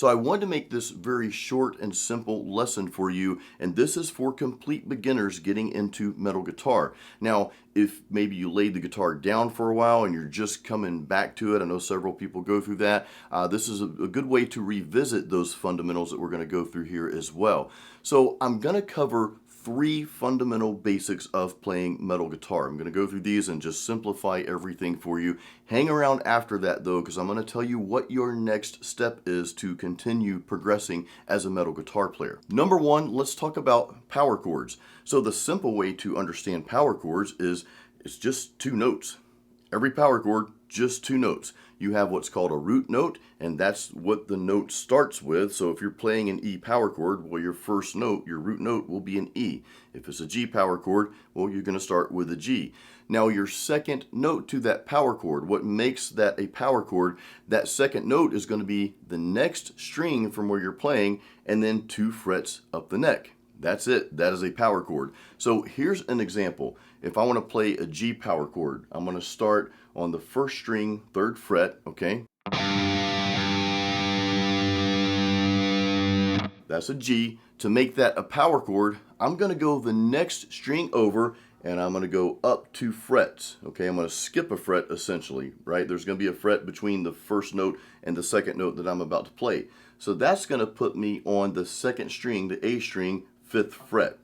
So I wanted to make this very short and simple lesson for you, and this is for complete beginners getting into metal guitar. Now, if maybe you laid the guitar down for a while and you're just coming back to it, I know several people go through that, this is a good way to revisit those fundamentals that we're going to go through here as well. So I'm going to cover 3 fundamental basics of playing metal guitar. I'm going to go through these and just simplify everything for you. Hang around after that though, because I'm going to tell you what your next step is to continue progressing as a metal guitar player. Number 1, let's talk about power chords. So the simple way to understand power chords is it's just 2 notes. Every power chord, just 2 notes. You have what's called a root note, and that's what the note starts with. So if you're playing an E power chord, well, your first note, your root note, will be an E. If it's a G power chord, well, you're going to start with a G. Now, your second note to that power chord, what makes that a power chord, that second note is going to be the next string from where you're playing, and then 2 frets up the neck. That's it. That is a power chord. So here's an example. If I want to play a G power chord, I'm going to start on the 1st string, 3rd fret, okay? That's a G. To make that a power chord, I'm going to go the next string over and I'm going to go up 2 frets, okay? I'm going to skip a fret essentially, right? There's going to be a fret between the 1st note and the 2nd note that I'm about to play. So that's going to put me on the 2nd string, the A string, 5th fret.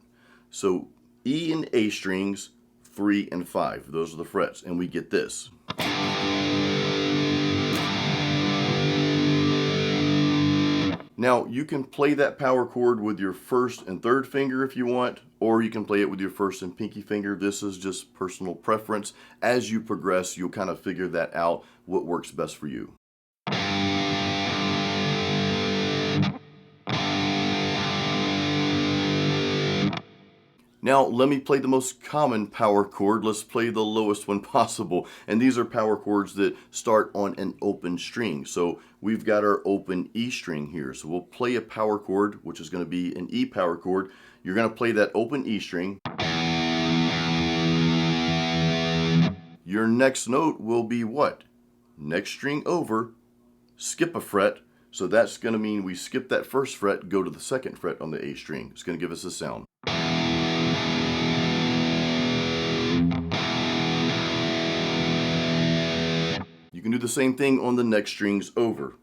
So E and A strings, 3 and 5. Those are the frets, and we get this. Now, you can play that power chord with your 1st and 3rd finger if you want, or you can play it with your 1st and pinky finger. This is just personal preference. As you progress, you'll kind of figure that out, what works best for you. Now, let me play the most common power chord. Let's play the lowest one possible. And these are power chords that start on an open string. So we've got our open E string here. So we'll play a power chord, which is going to be an E power chord. You're going to play that open E string. Your next note will be what? Next string over, skip a fret. So that's going to mean we skip that 1st fret, go to the 2nd fret on the A string. It's going to give us this sound. You can do the same thing on the next strings over.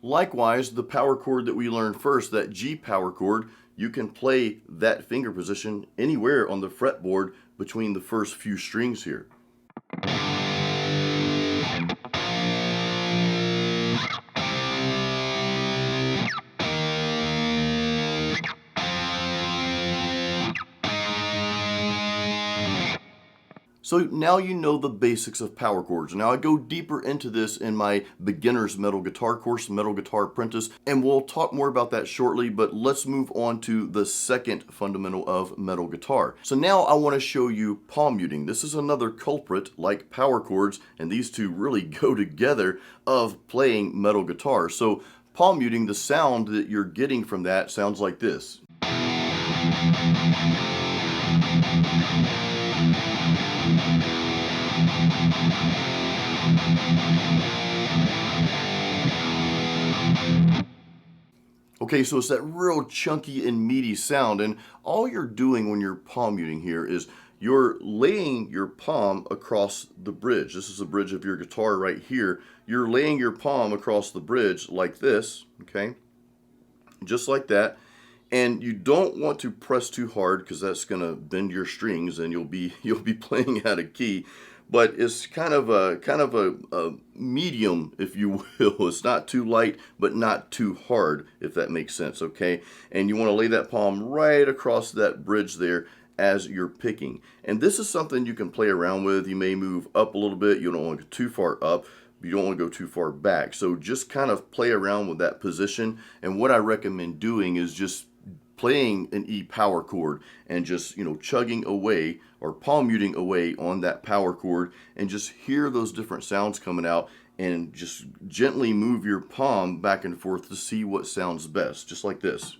Likewise, the power chord that we learned first, that G power chord, you can play that finger position anywhere on the fretboard between the first few strings here. So now you know the basics of power chords. Now I go deeper into this in my beginner's metal guitar course, Metal Guitar Apprentice, and we'll talk more about that shortly, but let's move on to the second fundamental of metal guitar. So now I want to show you palm muting. This is another culprit like power chords, and these two really go together of playing metal guitar. So palm muting, the sound that you're getting from that sounds like this. Okay, so it's that real chunky and meaty sound, and all you're doing when you're palm muting here is you're laying your palm across the bridge. This is the bridge of your guitar right here. You're laying your palm across the bridge like this, okay? Just like that. And you don't want to press too hard because that's going to bend your strings and you'll be playing out of key. But it's kind of a medium, if you will. It's not too light, but not too hard, if that makes sense, okay? And you want to lay that palm right across that bridge there as you're picking. And this is something you can play around with. You may move up a little bit. You don't want to go too far up. You don't want to go too far back. So just kind of play around with that position. And what I recommend doing is just playing an E power chord and just, chugging away or palm muting away on that power chord and just hear those different sounds coming out and just gently move your palm back and forth to see what sounds best, just like this.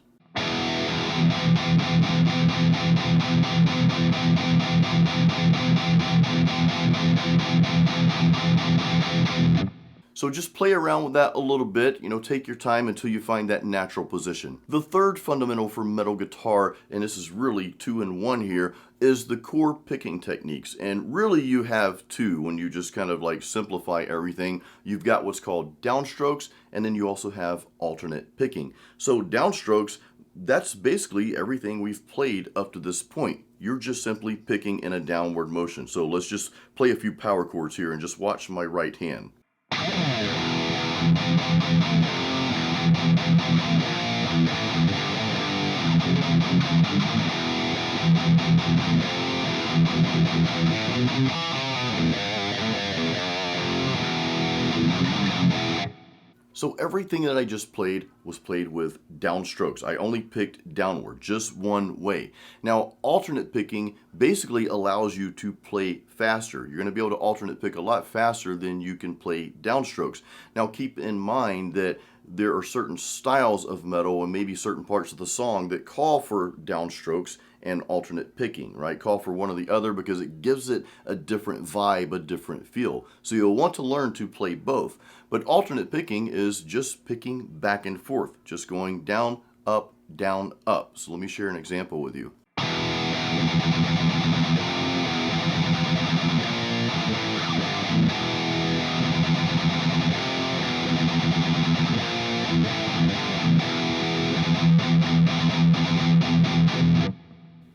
So just play around with that a little bit, take your time until you find that natural position. The third fundamental for metal guitar, and this is really two in one here, is the chord picking techniques. And really you have two when you just kind of like simplify everything. You've got what's called downstrokes, and then you also have alternate picking. So downstrokes, that's basically everything we've played up to this point. You're just simply picking in a downward motion. So let's just play a few power chords here and just watch my right hand. So everything that I just played was played with downstrokes. I only picked downward, just one way. Now, alternate picking basically allows you to play faster. You're going to be able to alternate pick a lot faster than you can play downstrokes. Now, keep in mind that there are certain styles of metal and maybe certain parts of the song that call for downstrokes and alternate picking, right? Call for one or the other because it gives it a different vibe, a different feel. So you'll want to learn to play both. But alternate picking is just picking back and forth, just going down, up, down, up. So let me share an example with you.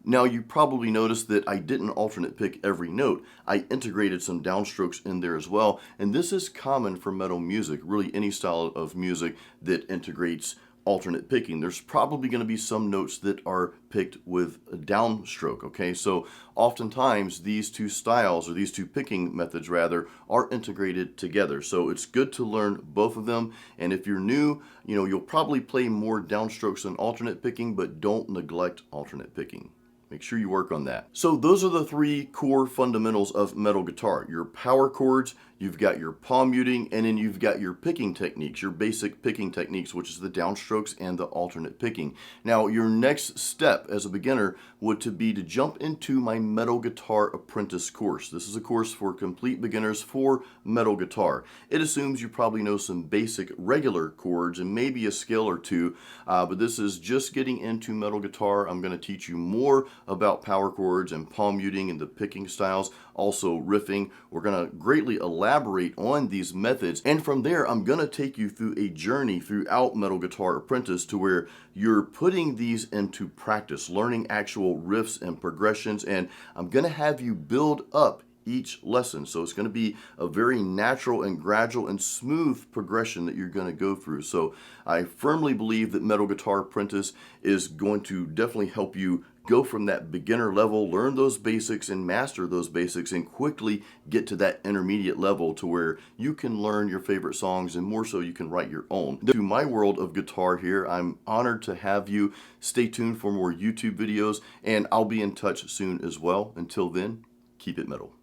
Now you probably noticed that I didn't alternate pick every note. I integrated some downstrokes in there as well, and this is common for metal music, really any style of music that integrates alternate picking. There's probably going to be some notes that are picked with a downstroke, okay? So oftentimes these two styles, or these two picking methods rather, are integrated together. So it's good to learn both of them, and if you're new, you'll probably play more downstrokes than alternate picking, but don't neglect alternate picking. Make sure you work on that. So those are the three core fundamentals of metal guitar. Your power chords, you've got your palm muting, and then you've got your picking techniques, your basic picking techniques, which is the downstrokes and the alternate picking. Now, your next step as a beginner would be to jump into my Metal Guitar Apprentice course. This is a course for complete beginners for metal guitar. It assumes you probably know some basic regular chords and maybe a scale or two, but this is just getting into metal guitar. I'm going to teach you more about power chords and palm muting and the picking styles, also riffing. We're going to greatly elaborate on these methods, and from there I'm going to take you through a journey throughout Metal Guitar Apprentice to where you're putting these into practice, learning actual riffs and progressions, and I'm going to have you build up each lesson. So it's going to be a very natural and gradual and smooth progression that you're going to go through. So I firmly believe that Metal Guitar Apprentice is going to definitely help you go from that beginner level, learn those basics and master those basics, and quickly get to that intermediate level to where you can learn your favorite songs, and more so you can write your own. To my world of guitar here, I'm honored to have you. Stay tuned for more YouTube videos, and I'll be in touch soon as well. Until then, keep it metal.